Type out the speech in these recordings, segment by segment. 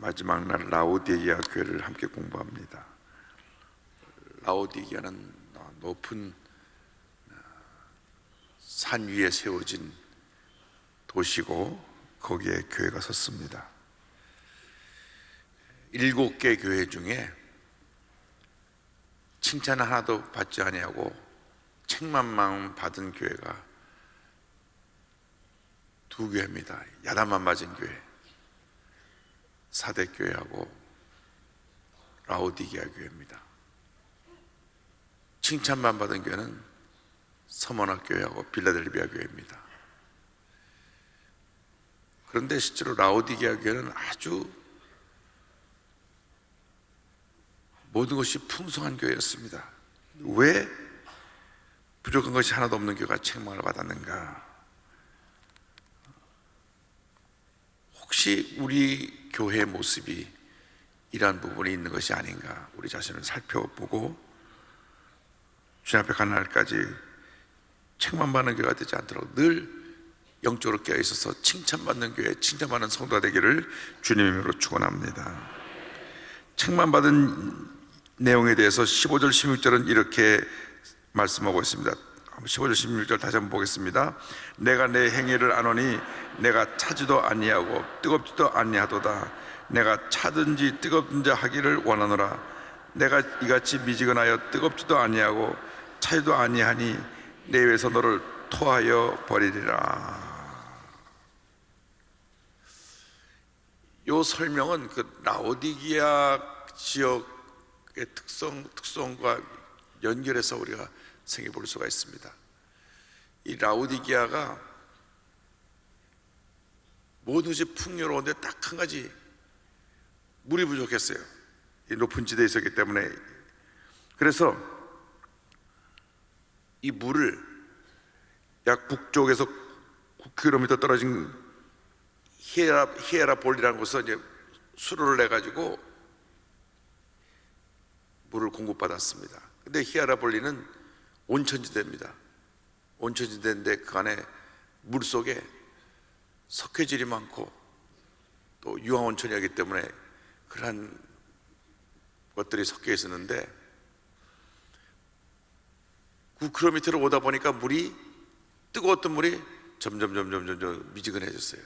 마지막 날 라오디게아 교회를 함께 공부합니다. 라오디게아는 높은 산 위에 세워진 도시고 거기에 교회가 섰습니다. 7개 교회 중에 칭찬 하나도 받지 아니하고 책망만 받은 교회가 2교회입니다. 야단만 맞은 교회, 사대교회하고 라오디게아 교회입니다. 칭찬만 받은 교회는 서머나 교회하고 빌라델비아 교회입니다. 그런데 실제로 라오디게아 교회는 아주 모든 것이 풍성한 교회였습니다. 왜 부족한 것이 하나도 없는 교회가 책망을 받았는가? 혹시 우리 교회의 모습이 이러한 부분이 있는 것이 아닌가? 우리 자신을 살펴보고 주님 앞에 가는 날까지 책망받는 교회가 되지 않도록 늘 영적으로 깨어있어서 칭찬받는 교회, 칭찬받는 성도가 되기를 주님의 이름으로 축원합니다. 책망받은 내용에 대해서 15절, 16절은 이렇게 말씀하고 있습니다. 15절, 16절 다시 한번 보겠습니다. 내가 내 행위를 아노니 내가 차지도 아니하고 뜨겁지도 아니하도다. 내가 차든지 뜨겁든지 하기를 원하노라. 내가 이같이 미지근하여 뜨겁지도 아니하고 차지도 아니하니 내 입에서 너를 토하여 버리리라. 이 설명은 그 라오디게아 지역의 특성과 연결해서 우리가 생각해 볼 수가 있습니다. 이 라오디게아가 모든 것이 풍요로운데 딱 한 가지 물이 부족했어요. 이 높은 지대에 있었기 때문에. 그래서 이 물을 약 북쪽에서 9km 떨어진 히에라볼리라는 곳에서 이제 수로를 내가지고 물을 공급받았습니다. 근데 히에라볼리는 온천지대입니다. 온천지대인데 그 안에 물 속에 석회질이 많고 또 유황온천이기 때문에 그러한 것들이 섞여 있었는데 9km를 오다 보니까 물이 뜨거웠던 물이 점점 미지근해졌어요.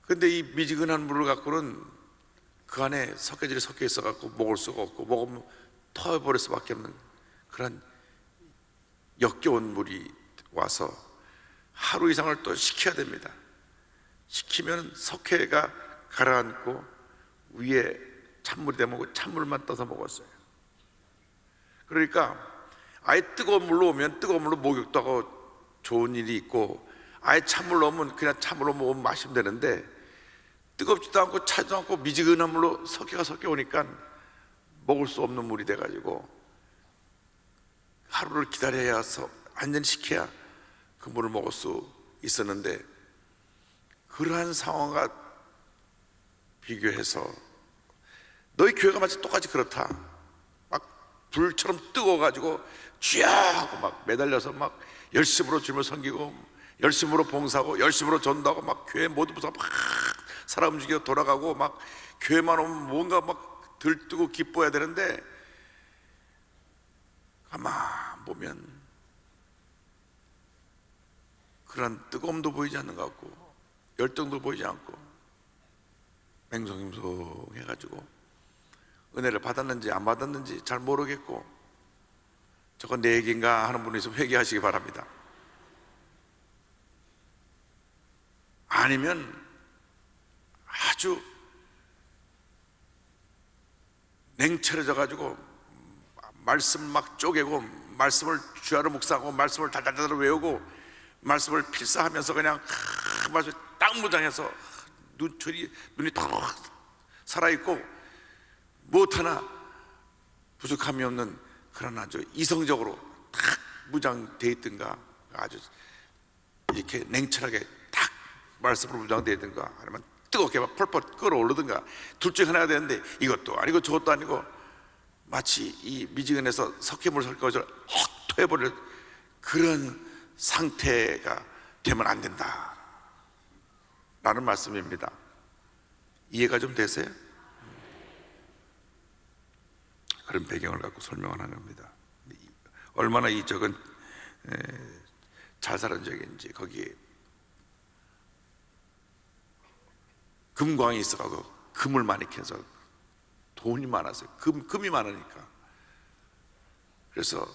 근데 이 미지근한 물을 갖고는 그 안에 석회질이 섞여 있어 갖고 먹을 수가 없고 먹으면 터져버릴 수밖에 없는 그런 역겨운 물이 와서 하루 이상을 또 식혀야 됩니다. 식히면 석회가 가라앉고 위에 찬물이 되면 찬물만 떠서 먹었어요. 그러니까 아예 뜨거운 물로 오면 뜨거운 물로 목욕도 하고 좋은 일이 있고, 아예 찬물로 오면 그냥 찬물로 먹으면 마시면 되는데 뜨겁지도 않고 차지도 않고 미지근한 물로 석회가 섞여 오니까 먹을 수 없는 물이 돼가지고 하루를 기다려야 해서 완전히 식혀야 그 물을 먹을 수 있었는데, 그러한 상황과 비교해서 너희 교회가 마치 똑같이 그렇다. 막 불처럼 뜨거워가지고 쥐야 하고 막 매달려서 막 열심으로 주님을 섬기고 열심으로 봉사하고 열심으로 전도하고 막 교회 모두 부서 막 살아 움직여 돌아가고 막 교회만 오면 뭔가 막 들뜨고 기뻐해야 되는데 가만 보면 그런 뜨거움도 보이지 않는 것 같고 열정도 보이지 않고 맹성임성해가지고 은혜를 받았는지 안 받았는지 잘 모르겠고 저건 내 얘기인가 하는 분이 있으면 회개하시기 바랍니다. 아니면 아주 냉철해져 가지고 말씀 막 쪼개고 말씀을 주야로 묵상하고 말씀을 달달달 외우고 말씀을 필사하면서 그냥 말씀 딱 무장해서 눈이 탁 살아있고 무엇 하나 부족함이 없는 그런 아주 이성적으로 탁 무장되어 있든가, 아주 이렇게 냉철하게 탁 말씀으로 무장되어 있든가, 아니면 뜨겁게 막 펄펄 끓어오르든가, 둘 중에 하나가 되는데 이것도 아니고 저것도 아니고 마치 이 미지근해서 석회물 섞은 것처럼 확 토해버릴 그런 상태가 되면 안 된다 라는 말씀입니다. 이해가 좀 되세요? 그런 배경을 갖고 설명을 하는 겁니다. 얼마나 이 적은 잘 사는 적인지. 거기에 금광이 있어가지고 금을 많이 캐서 돈이 많았어요. 금이 많으니까. 그래서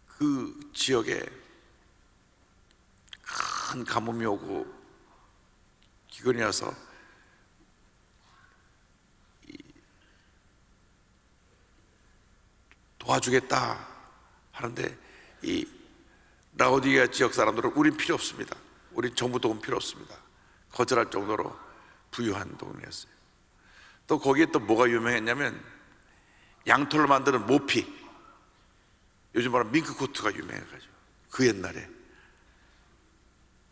그 지역에 큰 가뭄이 오고 기근이 와서 도와주겠다 하는데, 이 라오디게아 지역 사람들은 우린 필요 없습니다, 우린 정부 도움 필요 없습니다, 거절할 정도로 부유한 동네였어요. 또 거기에 또 뭐가 유명했냐면 양털로 만드는 모피, 요즘 말하는 밍크코트가 유명해가지고 그 옛날에.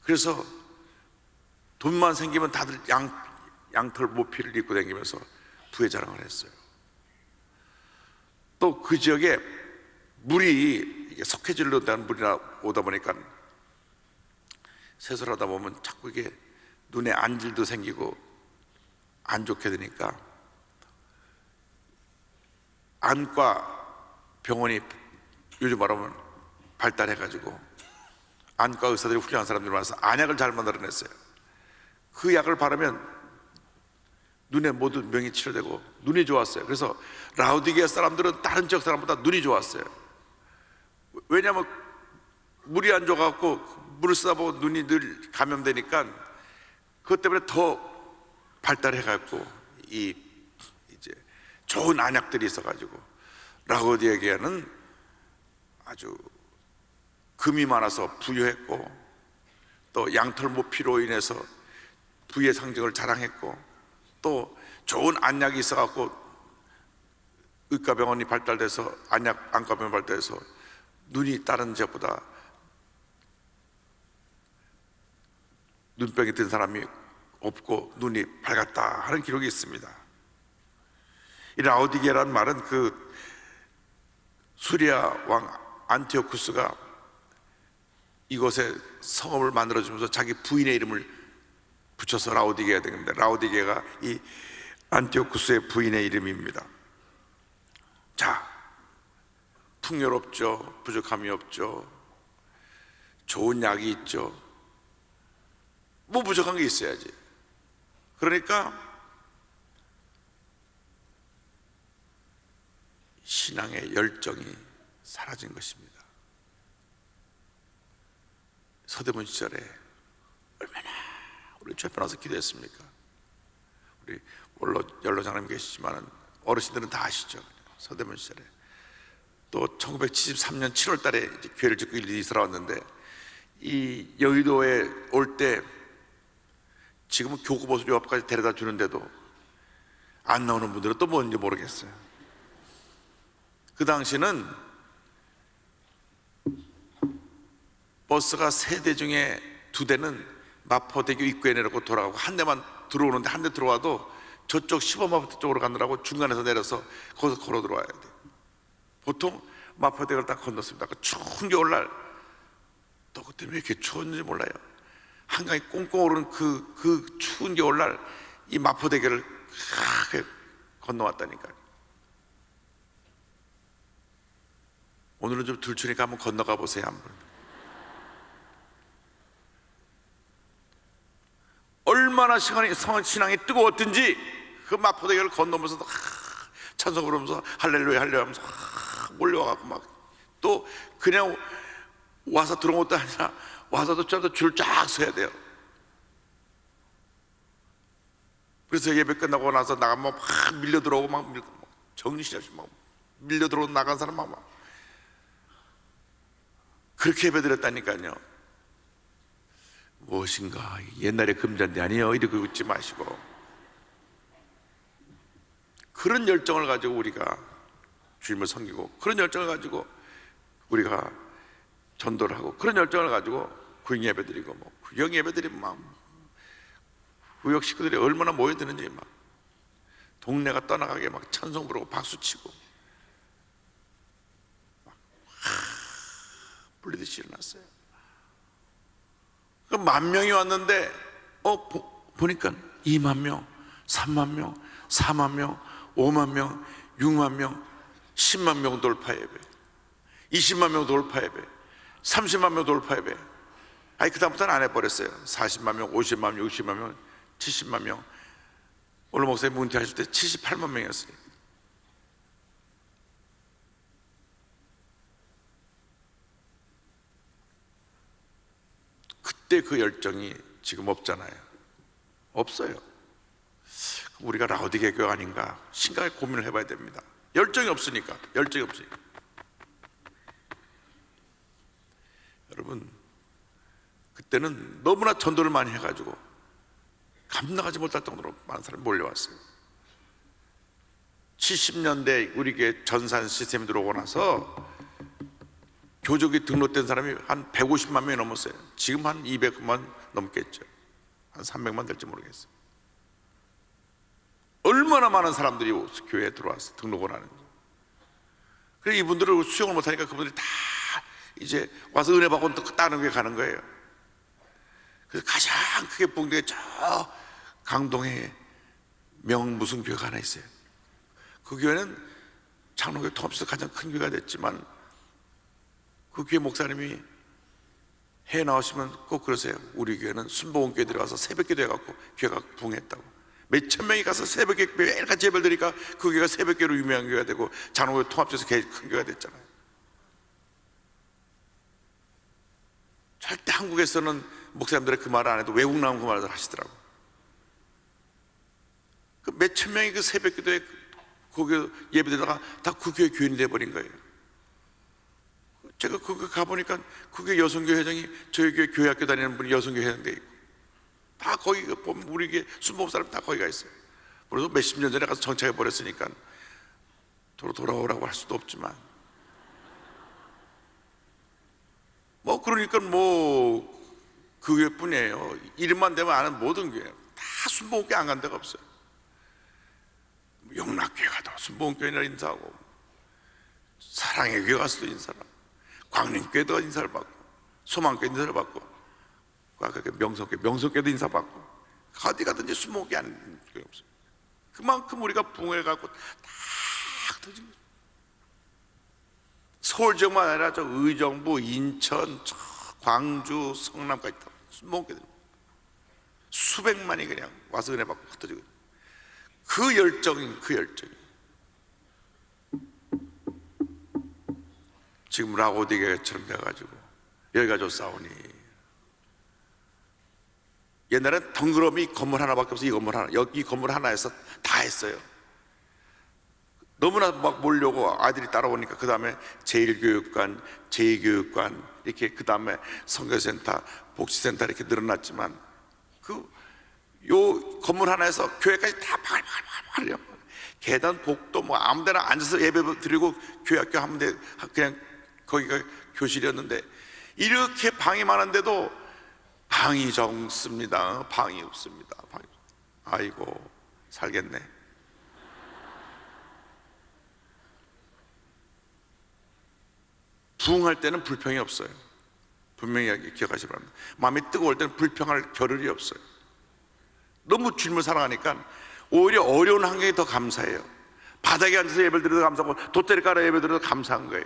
그래서 돈만 생기면 다들 양털 모피를 입고 다니면서 부의 자랑을 했어요. 또 그 지역에 물이 석회질로 된 물이 오다 보니까 세수를 하다 보면 자꾸 이게 눈에 안질도 생기고 안 좋게 되니까 안과 병원이 요즘 말하면 발달해가지고 안과 의사들이 훌륭한 사람들이 많아서 안약을 잘 만들어냈어요. 그 약을 바르면 눈에 모두 병이 치료되고 눈이 좋았어요. 그래서 라오디게아 사람들은 다른 지역 사람보다 눈이 좋았어요. 왜냐하면 물이 안 좋아갖고 물을 쓰다 보고 눈이 늘 감염되니까 그것 때문에 더 발달해갖고 이제 좋은 안약들이 있어가지고 라오디게아는 아주 금이 많아서 부유했고, 또 양털 모피로 인해서 부의 상징을 자랑했고, 또 좋은 안약이 있어갖고 의과병원이 발달돼서 안과병원이 발달해서 눈이 다른 지역보다 눈병이 든 사람이 없고 눈이 밝았다 하는 기록이 있습니다. 이 라오디게라는 말은 그 수리아 왕 안티오쿠스가 이곳에 성읍을 만들어주면서 자기 부인의 이름을 붙여서 라오디게가 된 겁니다. 라오디게가 이 안티오쿠스의 부인의 이름입니다. 자, 풍요롭죠, 부족함이 없죠, 좋은 약이 있죠, 뭐 부족한 게 있어야지. 그러니까 신앙의 열정이 사라진 것입니다. 서대문 시절에 얼마나 우리 주에 나와서 기도했습니까? 우리 연로 장로님 계시지만 어르신들은 다 아시죠? 서대문 시절에. 또 1973년 7월 달에 이제 교회를 짓고 이스라엘 왔는데, 이 여의도에 올 때 지금은 교구보수 요 앞까지 데려다 주는데도 안 나오는 분들은 또 뭔지 모르겠어요. 그 당시는 버스가 3대 중에 2대는 마포대교 입구에 내려고 돌아가고, 한 대만 들어오는데, 한 대 들어와도 저쪽 시범마포 쪽으로 가느라고 중간에서 내려서 거기서 걸어 들어와야 돼. 보통 마포대교를 딱 건넜습니다. 그 추운 겨울날, 또 그때 왜 이렇게 추웠는지 몰라요. 한강이 꽁꽁 오르는 그 추운 겨울날 이 마포대교를 건너왔다니까요. 오늘은 좀 덜 추니까 한번 건너가 보세요. 한번. 얼마나 신앙이 뜨거웠든지 그 마포대교를 건너면서도 찬송 부르면서 할렐루야 할렐루야 하면서 몰려와갖고 막, 또 그냥 와서 들어온 것도 아니라 와서도 줄 쫙 서야 돼요. 그래서 예배 끝나고 나서 나가면 막 밀려 들어오고 막 정신이 없이 막 밀려 들어오고 나간 사람 막 그렇게 예배 드렸다니까요. 무엇인가 옛날에 금잔디 아니에요 이렇게 웃지 마시고, 그런 열정을 가지고 우리가 주님을 섬기고, 그런 열정을 가지고 우리가 전도를 하고, 그런 열정을 가지고 구역 예배드리고, 뭐 구역 예배드리면 막 구역 식구들이 얼마나 모여드는지 막 동네가 떠나가게 막 찬송 부르고 박수치고 막 불리듯이 일어났어요. 만 명이 왔는데 보니까 2만 명, 3만 명, 4만 명, 5만 명, 6만 명, 10만 명 돌파 예배, 20만 명 돌파 예배, 30만 명 돌파 예배. 그 다음부터는 안 해버렸어요. 40만 명, 50만 명, 60만 명, 70만 명. 오늘 목사님 은퇴하실 때 78만 명이었어요. 그때 그 열정이 지금 없잖아요. 없어요. 우리가 라오디게 교회 아닌가 심각하게 고민을 해봐야 됩니다. 열정이 없으니까. 여러분, 그때는 너무나 전도를 많이 해가지고 감당하지 못할 정도로 많은 사람이 몰려왔어요. 70년대 우리 교회 전산 시스템이 들어오고 나서 교족이 등록된 사람이 한 150만 명이 넘었어요. 지금 한 200만 넘겠죠. 한 300만 될지 모르겠어요. 얼마나 많은 사람들이 교회에 들어와서 등록을 하는지. 그래서 이분들을 수용을 못하니까 그분들이 다 이제 와서 은혜 받고 또 다른 교회 가는 거예요. 그래서 가장 크게 본 게 저 강동에 무슨 교회가 하나 있어요. 그 교회는 장로교회 통합해서 가장 큰 교회가 됐지만 그 교회 목사님이 해외 나오시면 꼭 그러세요. 우리 교회는 순복음교회 들어가서 새벽기도 해갖고 교회가 부흥했다고. 몇천 명이 가서 새벽에 매일같이 예배를 드리니까 그 교회가 새벽교회로 유명한 교회가 되고 장로교회 통합돼서 큰 교회가 됐잖아요. 절대 한국에서는 목사님들이 그 말을 안 해도 외국 나온 그 말을 하시더라고. 그 몇천 명이 그 새벽기도에 그 예배드리다가 다 그 교회 교인이 돼버린 거예요. 제가 그거 가보니까 그게 여성교회 회장이 저희 교회 교회학교 다니는 분이 여성교회 회장돼 있고 다 거기 보면 우리 교회 순복음 사람 다 거기 가 있어요. 그래서 몇십 년 전에 가서 정착해 버렸으니까 돌아오라고 할 수도 없지만 그러니까 그 교회뿐이에요. 이름만 되면 아는 모든 교회 다 순복음교회 안 간 데가 없어요. 영락교회 가도 순복음교회나 인사하고 사랑의 교회 가서도 인사를 하고 광림교회도 인사를 받고 소망교회 인사를 받고 명성교회도 인사받고 어디 가든지 순복음교회 아닌 교회 없어요. 그만큼 우리가 부흥해갖고 다 터진 거죠. 서울 지역만 아니라 저 의정부, 인천, 광주, 성남까지 다 순복음교회 수백만이 그냥 와서 은혜 받고 흩어지고 그 열정이 지금 라오디게처럼 돼가지고 여기가 싸우니 옛날엔 덩그러미 건물 하나밖에 없어. 이 건물 하나에서 다 했어요. 너무나 막 몰려고 아이들이 따라오니까 그 다음에 제1교육관, 제2교육관 이렇게 그 다음에 선교센터, 복지센터 이렇게 늘어났지만 요 건물 하나에서 교회까지 다 바글바글 계단 복도 아무데나 앉아서 예배 드리고 교회학교 하면 돼. 그냥 거기가 교실이었는데 이렇게 방이 많은데도 방이 적습니다. 방이 없습니다. 아이고 살겠네. 부흥할 때는 불평이 없어요. 분명히 기억하시기 바랍니다. 마음이 뜨거울 때는 불평할 겨를이 없어요. 너무 주님을 사랑하니까 오히려 어려운 환경이 더 감사해요. 바닥에 앉아서 예배를 드려도 감사하고 돗자리 깔아 예배 드려도 감사한 거예요.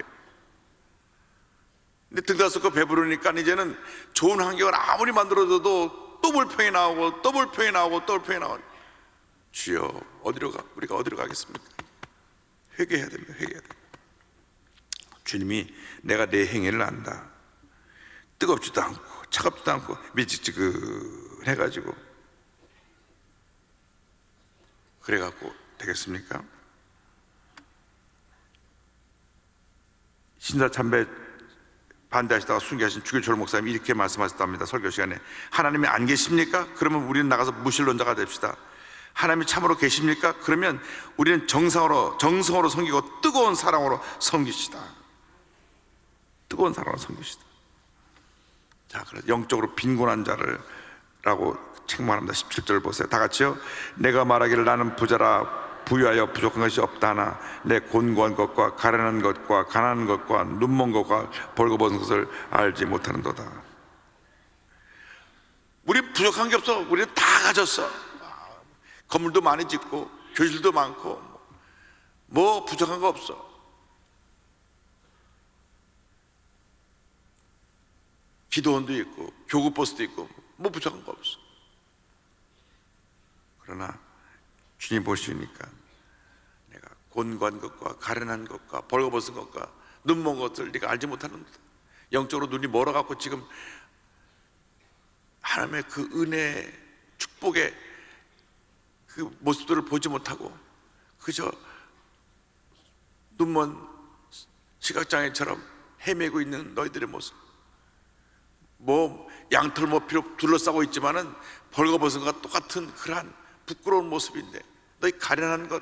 근데 등다섯 거 배부르니까 이제는 좋은 환경을 아무리 만들어줘도 또 불평이 나오고 또 불평이 나오고 또 불평이 나오고 주여 우리가 어디로 가겠습니까? 회개해야 됩니다. 주님이 내가 내 행위를 안다. 뜨겁지도 않고 차갑지도 않고 미지근해가지고 그래갖고 되겠습니까? 신사참배 반대하시다가 순교하신 주교철 목사님이 이렇게 말씀하셨답니다. 설교 시간에 하나님이 안 계십니까? 그러면 우리는 나가서 무신론자가 됩시다. 하나님이 참으로 계십니까? 그러면 우리는 정성으로 섬기고 뜨거운 사랑으로 섬깁시다. 뜨거운 사랑으로 섬깁시다. 자, 그래서 영적으로 빈곤한 자를 라고 책망합니다. 17절 보세요. 다 같이요. 내가 말하기를 나는 부자라 부유하여 부족한 것이 없다 하나 내 곤고한 것과 가련한 것과 가난한 것과 눈먼 것과 벌거벗은 것을 알지 못하는도다. 우리 부족한 게 없어. 우리는 다 가졌어. 건물도 많이 짓고 교실도 많고 뭐 부족한 거 없어. 기도원도 있고 교구버스도 있고 뭐 부족한 거 없어. 그러나 주님 보시니까 내가 곤고한 것과 가련한 것과 벌거벗은 것과 눈먼 것들 네가 알지 못하는 것, 영적으로 눈이 멀어갖고 지금 하나님의 그 은혜 축복의 그 모습들을 보지 못하고 그저 눈먼 시각장애처럼 헤매고 있는 너희들의 모습, 뭐 양털 뭐 필요 둘러싸고 있지만은 벌거벗은 것과 똑같은 그러한 부끄러운 모습인데 너희 가련한 것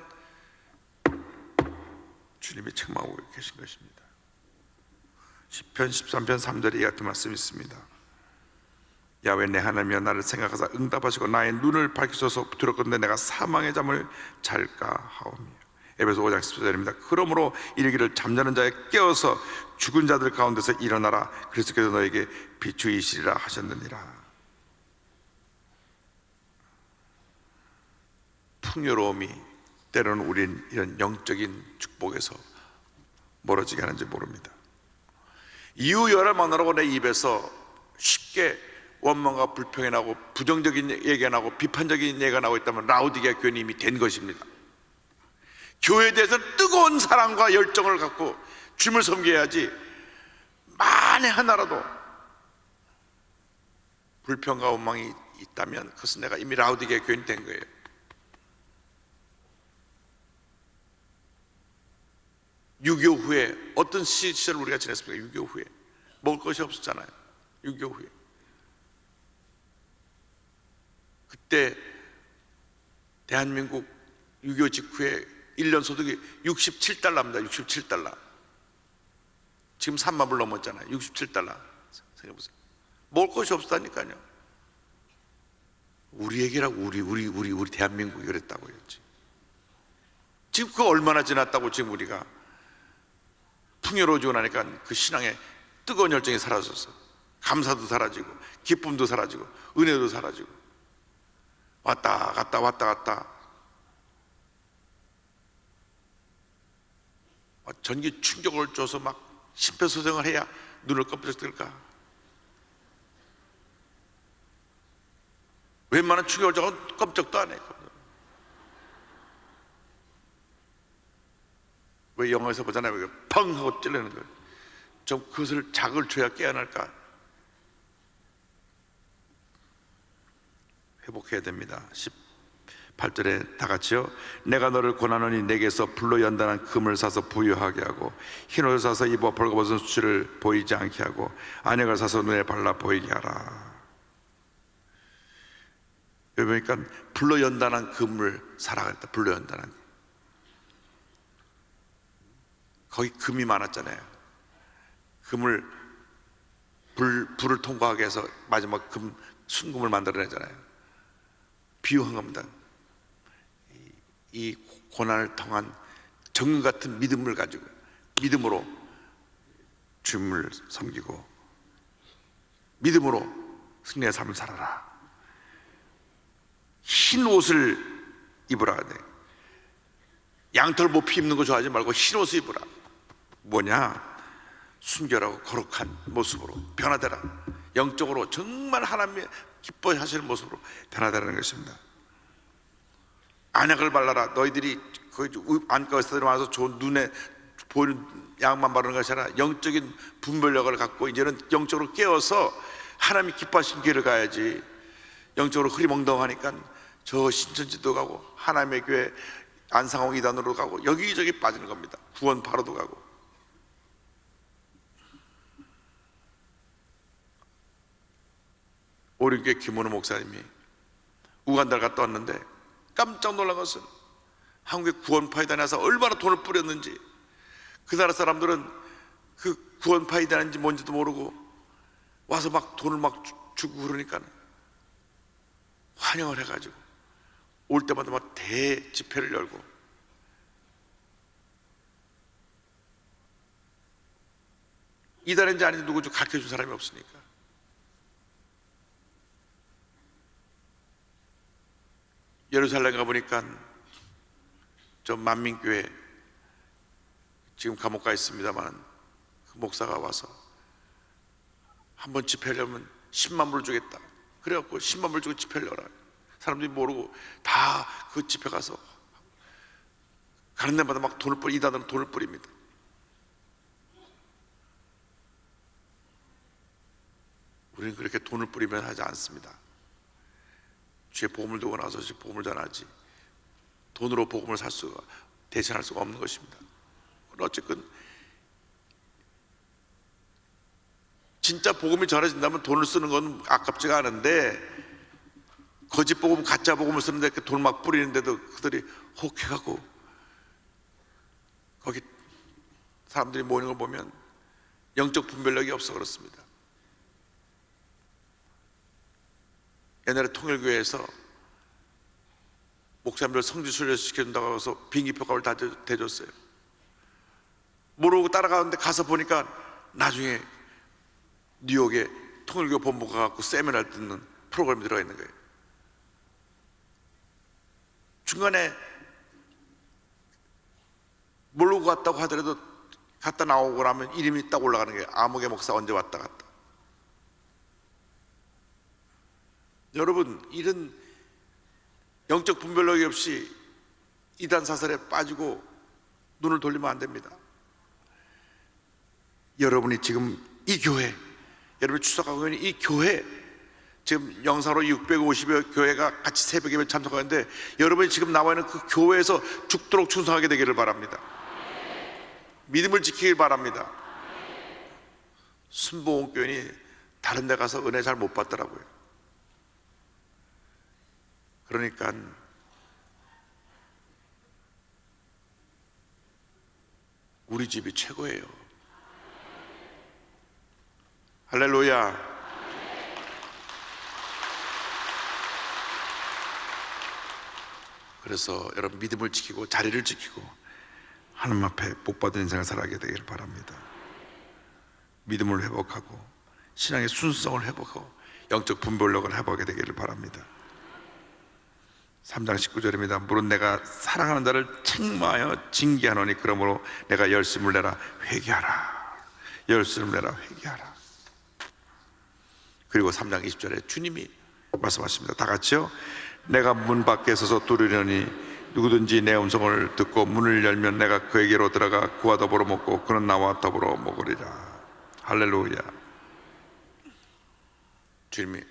주님이 책망하고 계신 것입니다. 시편 13편 3절에 이 같은 말씀이 있습니다. 야외 내 하나님이여 나를 생각하사 응답하시고 나의 눈을 밝히소서. 두렵건대 내가 사망의 잠을 잘까 하오며. 에베소 5장 14절입니다. 그러므로 이르기를 잠자는 자에 깨어서 죽은 자들 가운데서 일어나라. 그리스도께서 너에게 비추이시리라 하셨느니라. 풍요로움이 때로는 우린 이런 영적인 축복에서 멀어지게 하는지 모릅니다. 이유열을 만나라고 내 입에서 쉽게 원망과 불평이 나고 부정적인 얘기가 나고 비판적인 얘기가 나오고 있다면 라우디게아 교회는 이미 된 것입니다. 교회에 대해서는 뜨거운 사랑과 열정을 갖고 주님을 섬겨야지, 만에 하나라도 불평과 원망이 있다면 그것은 내가 이미 라우디게아 교인이 된 거예요. 유교 후에 어떤 시절을 우리가 지냈습니까? 유교 후에 먹을 것이 없었잖아요. 유교 후에 그때 대한민국 유교 직후에 1년 소득이 67달러입니다. 67달러. 지금 3만 불 넘었잖아요. 67달러. 생각해보세요. 먹을 것이 없었다니까요. 우리 얘기라고 우리 대한민국이 그랬다고 했지. 지금 그거 얼마나 지났다고 지금 우리가 풍요로워지고 나니까 그 신앙의 뜨거운 열정이 사라졌어. 감사도 사라지고 기쁨도 사라지고 은혜도 사라지고 왔다 갔다 전기 충격을 줘서 막 심폐소생을 해야 눈을 깜빡일까? 웬만한 충격을 줘도 깜짝도 안 해. 왜 영화에서 보잖아요. 왜 펑 하고 찔리는 거예요. 좀 그것을 자극을 줘야 깨어날까? 회복해야 됩니다. 18절에 다 같이요. 내가 너를 권하노니 내게서 불로 연단한 금을 사서 부유하게 하고 흰 옷을 사서 입어 벌거벗은 수치를 보이지 않게 하고 안약을 사서 눈에 발라 보이게 하라. 여기 보니까 불로 연단한 금을 사라 그랬다. 불로 연단한 금. 거기 금이 많았잖아요. 금을 불을 통과하게 해서 마지막 순금을 만들어내잖아요. 비유한 겁니다. 이 고난을 통한 정금 같은 믿음을 가지고 믿음으로 주님을 섬기고 믿음으로 승리의 삶을 살아라. 흰 옷을 입으라. 양털 모피 입는 거 좋아하지 말고 흰 옷을 입으라. 뭐냐? 순결하고 거룩한 모습으로 변화되라. 영적으로 정말 하나님이 기뻐하시는 모습으로 변화되라는 것입니다. 안약을 발라라. 너희들이 그 안과에서 들어와서 좋은 눈에 보이는 약만 바르는 것이 아니라 영적인 분별력을 갖고 이제는 영적으로 깨어서 하나님이 기뻐하신 길을 가야지. 영적으로 흐리멍덩하니까 저 신천지도 가고 하나님의 교회 안상홍 이단으로 가고 여기저기 빠지는 겁니다. 구원 바로도 가고. 오륜교회 김원우 목사님이 우간다를 갔다 왔는데 깜짝 놀란 것은 한국의 구원파이단에 와서 얼마나 돈을 뿌렸는지, 그 나라 사람들은 그 구원파이단인지 뭔지도 모르고 와서 막 돈을 막 주고 그러니까 환영을 해가지고 올 때마다 막 대집회를 열고, 이단인지 아닌지 누군지 가르쳐준 사람이 없으니까 예루살렘 가보니까 저 만민교회 지금 감옥 가 있습니다만 그 목사가 와서 한번 집회하려면 10만 불 주겠다. 그래갖고 10만 불 주고 집회를 열어요. 사람들이 모르고 다 그 집회 가서 가는 데마다 막 돈을 뿌리, 이단은 돈을 뿌립니다. 우리는 그렇게 돈을 뿌리면 하지 않습니다. 주의 복음을 두고 나서 복음을 전하지 돈으로 복음을 살 수가, 대신할 수가 없는 것입니다. 어쨌든 진짜 복음이 전해진다면 돈을 쓰는 건 아깝지가 않은데, 거짓 복음, 가짜 복음을 쓰는데 돈 막 뿌리는데도 그들이 혹해가고 거기 사람들이 모이는 걸 보면 영적 분별력이 없어 그렇습니다. 옛날에 통일교회에서 목사님들 성지순례 시켜준다고 해서 비행기 표값을 다 대줬어요. 모르고 따라가는데 가서 보니까 나중에 뉴욕에 통일교 본부가 갖고 세미나를 듣는 프로그램이 들어가 있는 거예요. 중간에 모르고 갔다고 하더라도 갔다 나오고 나면 이름이 딱 올라가는 거예요. 아무개 목사 언제 왔다 갔다. 여러분, 이런 영적 분별력이 없이 이단 사설에 빠지고 눈을 돌리면 안 됩니다. 여러분이 지금 이 교회, 여러분이 추석하고 있는 이 교회, 지금 영상으로 650여 교회가 같이 새벽 예배 참석하는데 여러분이 지금 나와 있는 그 교회에서 죽도록 충성하게 되기를 바랍니다. 믿음을 지키길 바랍니다. 순복음교인이 다른 데 가서 은혜 잘 못 받더라고요. 그러니까 우리 집이 최고예요. 할렐루야. 그래서 여러분, 믿음을 지키고 자리를 지키고 하나님 앞에 복받은 인생을 살아가게 되기를 바랍니다. 믿음을 회복하고 신앙의 순수성을 회복하고 영적 분별력을 회복하게 되기를 바랍니다. 3장 19절입니다. 물은 내가 사랑하는 자를 책망하여 징계하노니 그러므로 내가 열심을 내라 회개하라. 열심을 내라 회개하라. 그리고 3장 20절에 주님이 말씀하십니다. 다 같이요. 내가 문 밖에 서서 두드리려니 누구든지 내 음성을 듣고 문을 열면 내가 그에게로 들어가 그와 더불어 먹고 그는 나와 더불어 먹으리라. 할렐루야. 주님이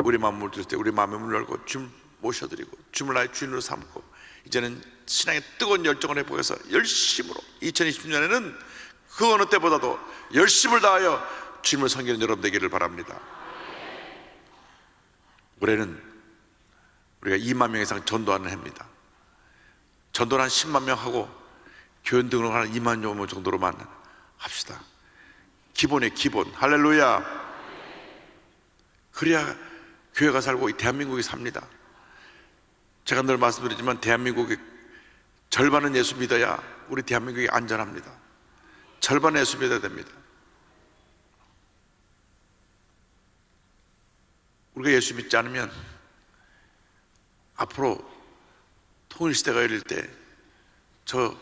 우리 마음을 들을 때 우리 마음의 문을 열고 주님 모셔드리고 주님을 나의 주인으로 삼고 이제는 신앙의 뜨거운 열정을 회복해서 열심으로 2020년에는 그 어느 때보다도 열심을 다하여 주님을 섬기는 여러분 되기를 바랍니다. 올해는 우리가 2만 명 이상 전도하는 해입니다. 전도를 한 10만 명 하고 교연 등록하는 2만 명 정도로만 합시다. 기본의 기본. 할렐루야. 그래야 교회가 살고 이 대한민국이 삽니다. 제가 늘 말씀드리지만 대한민국의 절반은 예수 믿어야 우리 대한민국이 안전합니다. 절반은 예수 믿어야 됩니다. 우리가 예수 믿지 않으면 앞으로 통일시대가 열릴 때 저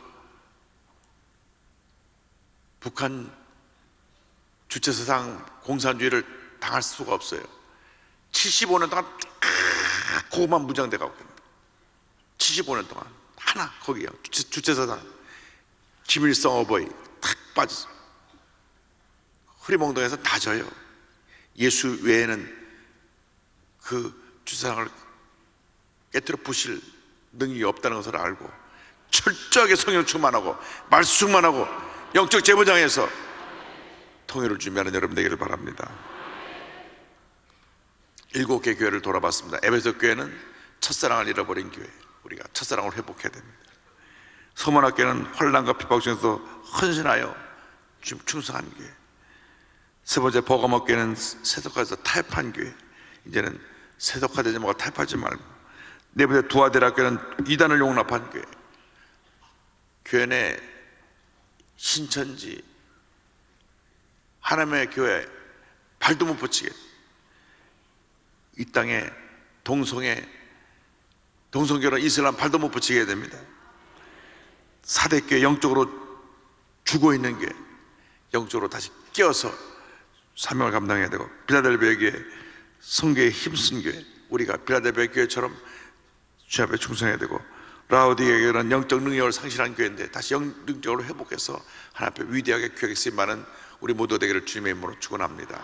북한 주체사상 공산주의를 당할 수가 없어요. 75년 동안 그것만 무장돼 가고 75년 동안 하나 거기요. 주체사상 김일성 어버이 탁 빠졌어요. 흐리멍덩에서 다 져요. 예수 외에는 그 주체사상을 깨뜨려 부실 능력이 없다는 것을 알고 철저하게 성령 충만하고 말씀 충만하고 영적 제무장에서 통일을 준비하는 여러분 되기를 바랍니다. 7개 교회를 돌아봤습니다. 에베소 교회는 첫사랑을 잃어버린 교회, 우리가 첫사랑을 회복해야 됩니다. 서문학교는 환난과 핍박 중에서 헌신하여 충성한 교회. 세 번째 버가모교회는 세속화에서 타협한 교회, 이제는 세속화되지 말고 타협하지 말고. 네 번째 두아데라교회는 이단을 용납한 교회. 교회 내 신천지 하나님의 교회 발도 못 붙이게 이 땅에 동성애 동성교는 이슬람 발도 못 붙이게 해야 됩니다. 사대교회 영적으로 죽어있는 교회, 영적으로 다시 깨어서 사명을 감당해야 되고, 빌라델비아 교회, 성교에 힘쓴 교회, 우리가 빌라델비아 교회처럼 주 앞에 충성해야 되고, 라오디게아 교회는 영적 능력을 상실한 교회인데 다시 영적으로 회복해서 하나님 앞에 위대하게 귀하게 쓰임받는 우리 모두 되기를 주님의 이름으로 축원합니다.